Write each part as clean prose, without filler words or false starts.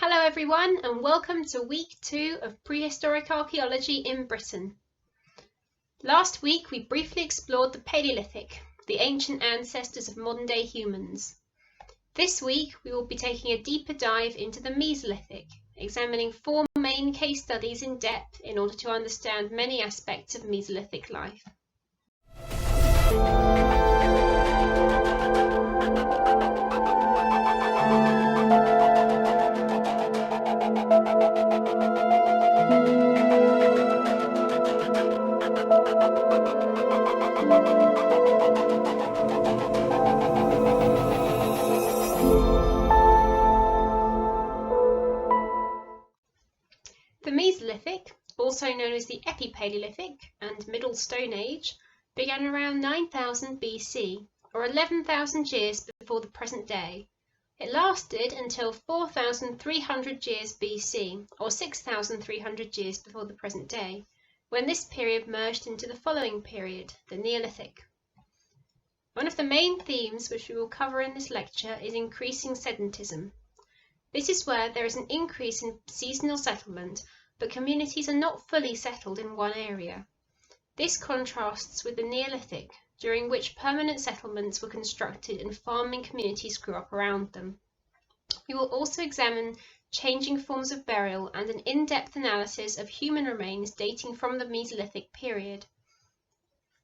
Hello everyone and welcome to week 2 of Prehistoric Archaeology in Britain. Last week we briefly explored the Paleolithic, the ancient ancestors of modern day humans. This week we will be taking a deeper dive into the Mesolithic, examining 4 main case studies in depth in order to understand many aspects of Mesolithic life. The Mesolithic, also known as the Epipalaeolithic and Middle Stone Age, began around 9000 BC, or 11,000 years before the present day. It lasted until 4,300 years BC, or 6,300 years before the present day, when this period merged into the following period, the Neolithic. One of the main themes which we will cover in this lecture is increasing sedentism. This is where there is an increase in seasonal settlement, but communities are not fully settled in one area. This contrasts with the Neolithic, during which permanent settlements were constructed and farming communities grew up around them. We will also examine changing forms of burial and an in-depth analysis of human remains dating from the Mesolithic period.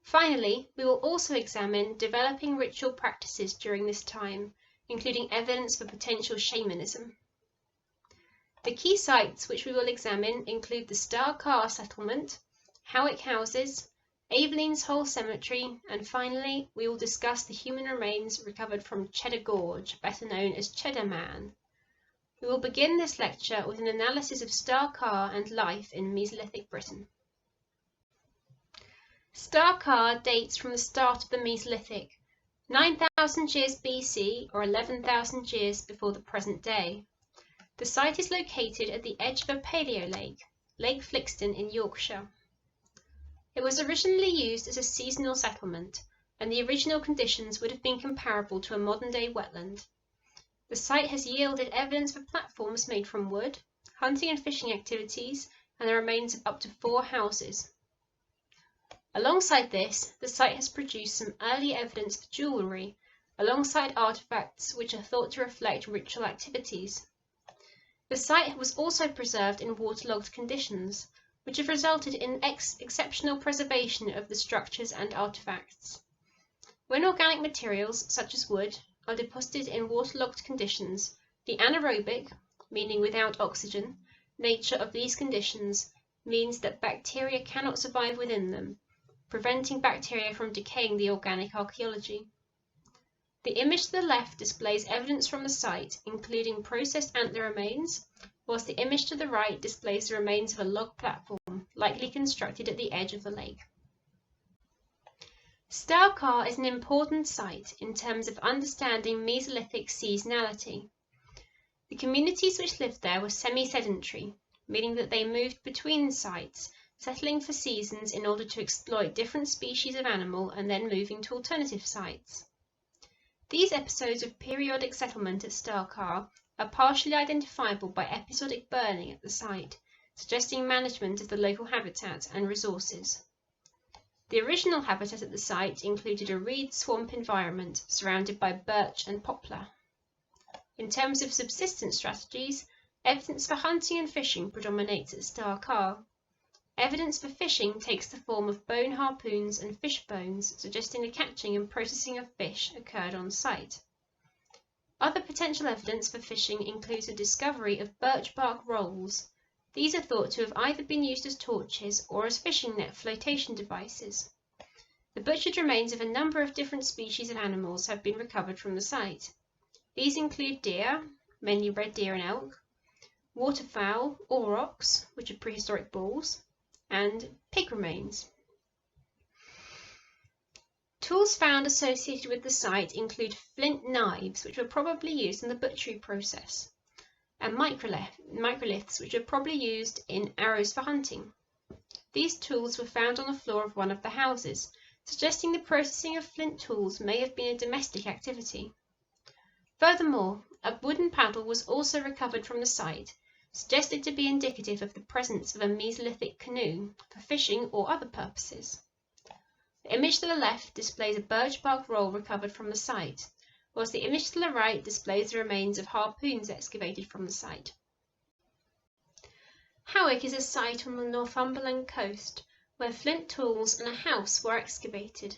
Finally, we will also examine developing ritual practices during this time, including evidence for potential shamanism. The key sites which we will examine include the Star Carr settlement, Howick houses, Aveline's whole cemetery, and finally we will discuss the human remains recovered from Cheddar Gorge, better known as Cheddar Man. We will begin this lecture with an analysis of Star Carr and life in Mesolithic Britain. Star Carr dates from the start of the Mesolithic, 9,000 years BC or 11,000 years before the present day. The site is located at the edge of a paleo lake, Lake Flixton in Yorkshire. It was originally used as a seasonal settlement, and the original conditions would have been comparable to a modern-day wetland. The site has yielded evidence for platforms made from wood, hunting and fishing activities, and the remains of up to 4 houses. Alongside this, the site has produced some early evidence for jewellery, alongside artefacts which are thought to reflect ritual activities. The site was also preserved in waterlogged conditions, which have resulted in exceptional preservation of the structures and artefacts. When organic materials, such as wood, are deposited in waterlogged conditions, the anaerobic, meaning without oxygen, nature of these conditions means that bacteria cannot survive within them, preventing bacteria from decaying the organic archaeology. The image to the left displays evidence from the site, including processed antler remains, whilst the image to the right displays the remains of a log platform, likely constructed at the edge of the lake. Star Carr is an important site in terms of understanding Mesolithic seasonality. The communities which lived there were semi-sedentary, meaning that they moved between sites, settling for seasons in order to exploit different species of animal and then moving to alternative sites. These episodes of periodic settlement at Star Carr are partially identifiable by episodic burning at the site, suggesting management of the local habitat and resources. The original habitat at the site included a reed swamp environment surrounded by birch and poplar. In terms of subsistence strategies, evidence for hunting and fishing predominates at Star Carr. Evidence for fishing takes the form of bone harpoons and fish bones, suggesting the catching and processing of fish occurred on site. Other potential evidence for fishing includes the discovery of birch bark rolls. These are thought to have either been used as torches or as fishing net flotation devices. The butchered remains of a number of different species of animals have been recovered from the site. These include deer, mainly red deer and elk, waterfowl, aurochs, which are prehistoric bulls, and pig remains. Tools found associated with the site include flint knives, which were probably used in the butchery process, and microliths, which were probably used in arrows for hunting. These tools were found on the floor of one of the houses, suggesting the processing of flint tools may have been a domestic activity. Furthermore, a wooden paddle was also recovered from the site, suggested to be indicative of the presence of a Mesolithic canoe for fishing or other purposes. The image to the left displays a birch bark roll recovered from the site, whilst the image to the right displays the remains of harpoons excavated from the site. Howick is a site on the Northumberland coast where flint tools and a house were excavated.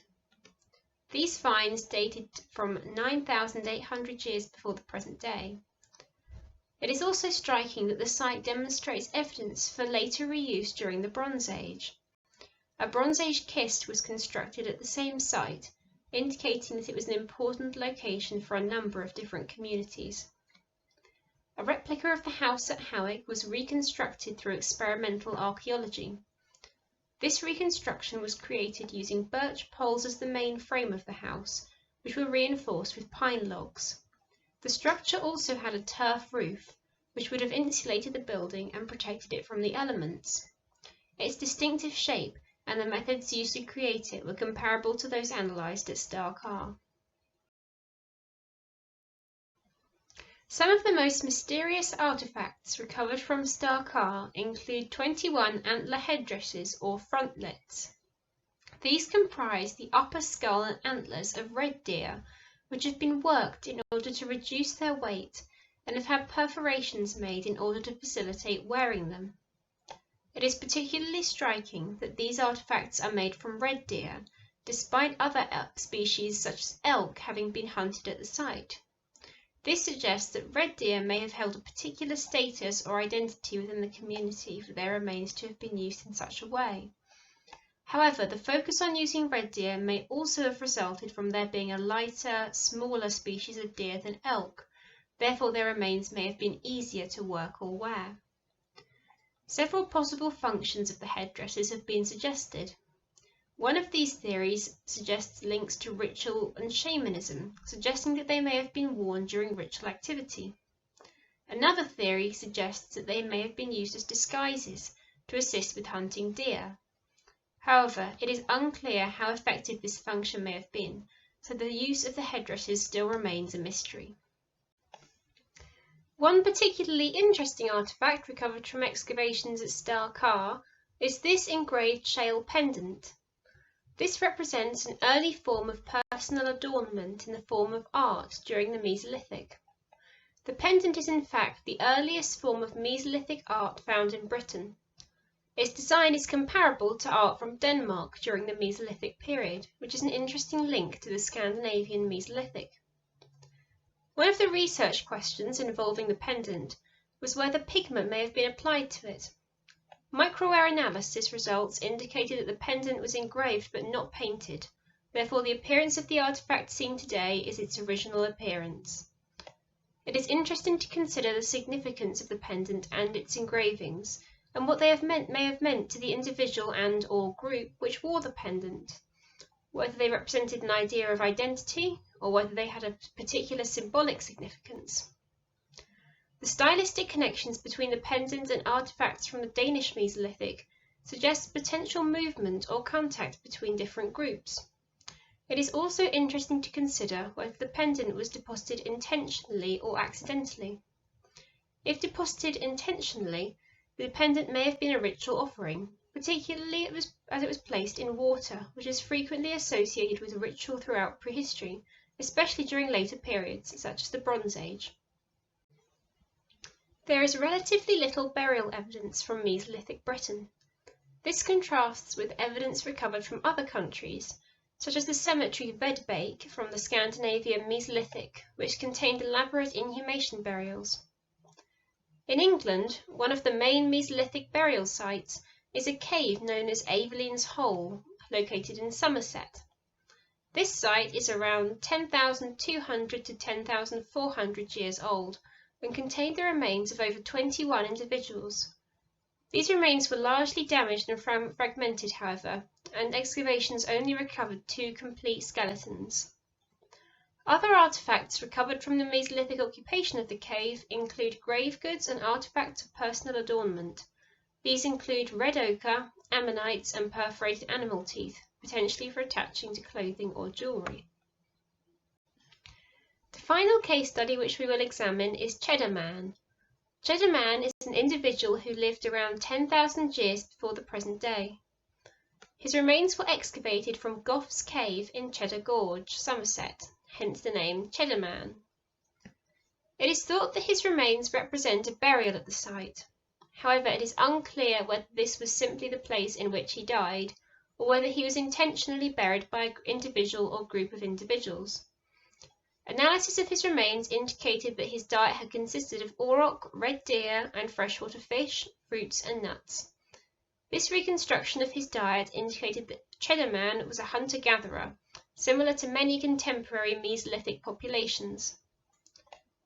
These finds dated from 9,800 years before the present day. It is also striking that the site demonstrates evidence for later reuse during the Bronze Age. A Bronze Age kist was constructed at the same site, indicating that it was an important location for a number of different communities. A replica of the house at Howick was reconstructed through experimental archaeology. This reconstruction was created using birch poles as the main frame of the house, which were reinforced with pine logs. The structure also had a turf roof, which would have insulated the building and protected it from the elements. Its distinctive shape and the methods used to create it were comparable to those analysed at Star Carr. Some of the most mysterious artefacts recovered from Star Carr include 21 antler headdresses or frontlets. These comprise the upper skull and antlers of red deer, which have been worked in order to reduce their weight and have had perforations made in order to facilitate wearing them. It is particularly striking that these artefacts are made from red deer, despite other species such as elk having been hunted at the site. This suggests that red deer may have held a particular status or identity within the community for their remains to have been used in such a way. However, the focus on using red deer may also have resulted from there being a lighter, smaller species of deer than elk, therefore their remains may have been easier to work or wear. Several possible functions of the headdresses have been suggested. One of these theories suggests links to ritual and shamanism, suggesting that they may have been worn during ritual activity. Another theory suggests that they may have been used as disguises to assist with hunting deer. However, it is unclear how effective this function may have been, so the use of the headdresses still remains a mystery. One particularly interesting artefact recovered from excavations at Star Carr is this engraved shale pendant. This represents an early form of personal adornment in the form of art during the Mesolithic. The pendant is in fact the earliest form of Mesolithic art found in Britain. Its design is comparable to art from Denmark during the Mesolithic period, which is an interesting link to the Scandinavian Mesolithic. One of the research questions involving the pendant was whether pigment may have been applied to it. Microwear analysis results indicated that the pendant was engraved but not painted, therefore the appearance of the artefact seen today is its original appearance. It is interesting to consider the significance of the pendant and its engravings, and what they may have meant to the individual and/or group which wore the pendant, whether they represented an idea of identity or whether they had a particular symbolic significance. The stylistic connections between the pendant and artefacts from the Danish Mesolithic suggest potential movement or contact between different groups. It is also interesting to consider whether the pendant was deposited intentionally or accidentally. If deposited intentionally, the pendant may have been a ritual offering, particularly as it was placed in water, which is frequently associated with ritual throughout prehistory, especially during later periods such as the Bronze Age. There is relatively little burial evidence from Mesolithic Britain. This contrasts with evidence recovered from other countries, such as the cemetery Vedbake from the Scandinavian Mesolithic, which contained elaborate inhumation burials. In England, one of the main Mesolithic burial sites is a cave known as Aveline's Hole, located in Somerset. This site is around 10,200 to 10,400 years old and contained the remains of over 21 individuals. These remains were largely damaged and fragmented, however, and excavations only recovered 2 complete skeletons. Other artefacts recovered from the Mesolithic occupation of the cave include grave goods and artefacts of personal adornment. These include red ochre, ammonites, and perforated animal teeth, potentially for attaching to clothing or jewellery. The final case study which we will examine is Cheddar Man. Cheddar Man is an individual who lived around 10,000 years before the present day. His remains were excavated from Gough's Cave in Cheddar Gorge, Somerset, hence the name Cheddar Man. It is thought that his remains represent a burial at the site. However, it is unclear whether this was simply the place in which he died, or whether he was intentionally buried by an individual or group of individuals. Analysis of his remains indicated that his diet had consisted of auroch, red deer, and freshwater fish, fruits, and nuts. This reconstruction of his diet indicated that Cheddar Man was a hunter-gatherer, similar to many contemporary Mesolithic populations.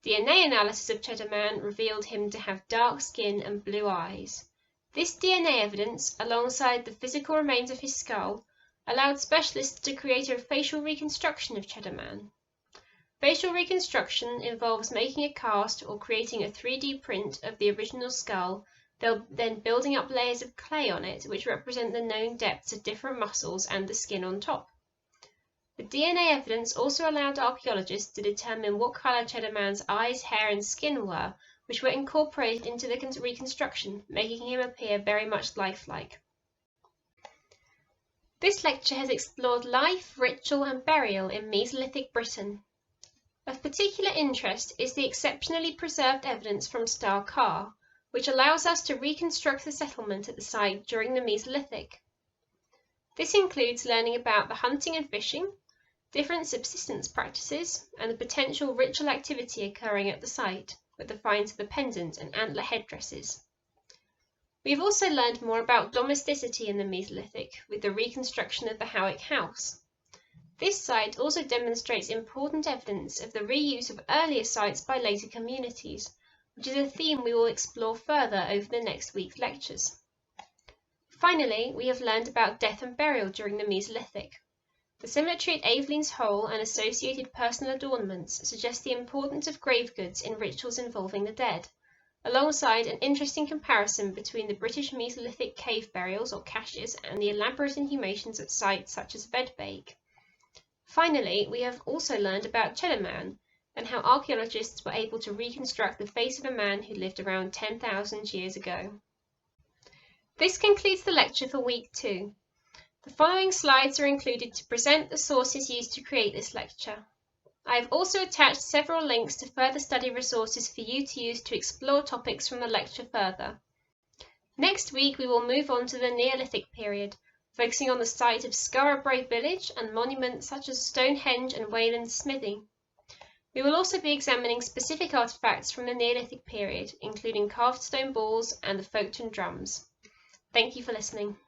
DNA analysis of Cheddar Man revealed him to have dark skin and blue eyes. This DNA evidence, alongside the physical remains of his skull, allowed specialists to create a facial reconstruction of Cheddar Man. Facial reconstruction involves making a cast or creating a 3D print of the original skull, then building up layers of clay on it which represent the known depths of different muscles and the skin on top. The DNA evidence also allowed archaeologists to determine what colour Cheddar Man's eyes, hair and skin were, which were incorporated into the reconstruction, making him appear very much lifelike. This lecture has explored life, ritual and burial in Mesolithic Britain. Of particular interest is the exceptionally preserved evidence from Star Carr, which allows us to reconstruct the settlement at the site during the Mesolithic. This includes learning about the hunting and fishing, different subsistence practices, and the potential ritual activity occurring at the site, with the finds of the pendant and antler headdresses. We have also learned more about domesticity in the Mesolithic, with the reconstruction of the Howick house. This site also demonstrates important evidence of the reuse of earlier sites by later communities, which is a theme we will explore further over the next week's lectures. Finally, we have learned about death and burial during the Mesolithic. The cemetery at Aveline's Hole and associated personal adornments suggest the importance of grave goods in rituals involving the dead, alongside an interesting comparison between the British Mesolithic cave burials or caches and the elaborate inhumations at sites such as Vedbake. Finally, we have also learned about Cheddar Man and how archaeologists were able to reconstruct the face of a man who lived around 10,000 years ago. This concludes the lecture for week 2. The following slides are included to present the sources used to create this lecture. I have also attached several links to further study resources for you to use to explore topics from the lecture further. Next week we will move on to the Neolithic period, focusing on the site of Skara village and monuments such as Stonehenge and Wayland's Smithy. We will also be examining specific artefacts from the Neolithic period, including carved stone balls and the Folkestone drums. Thank you for listening.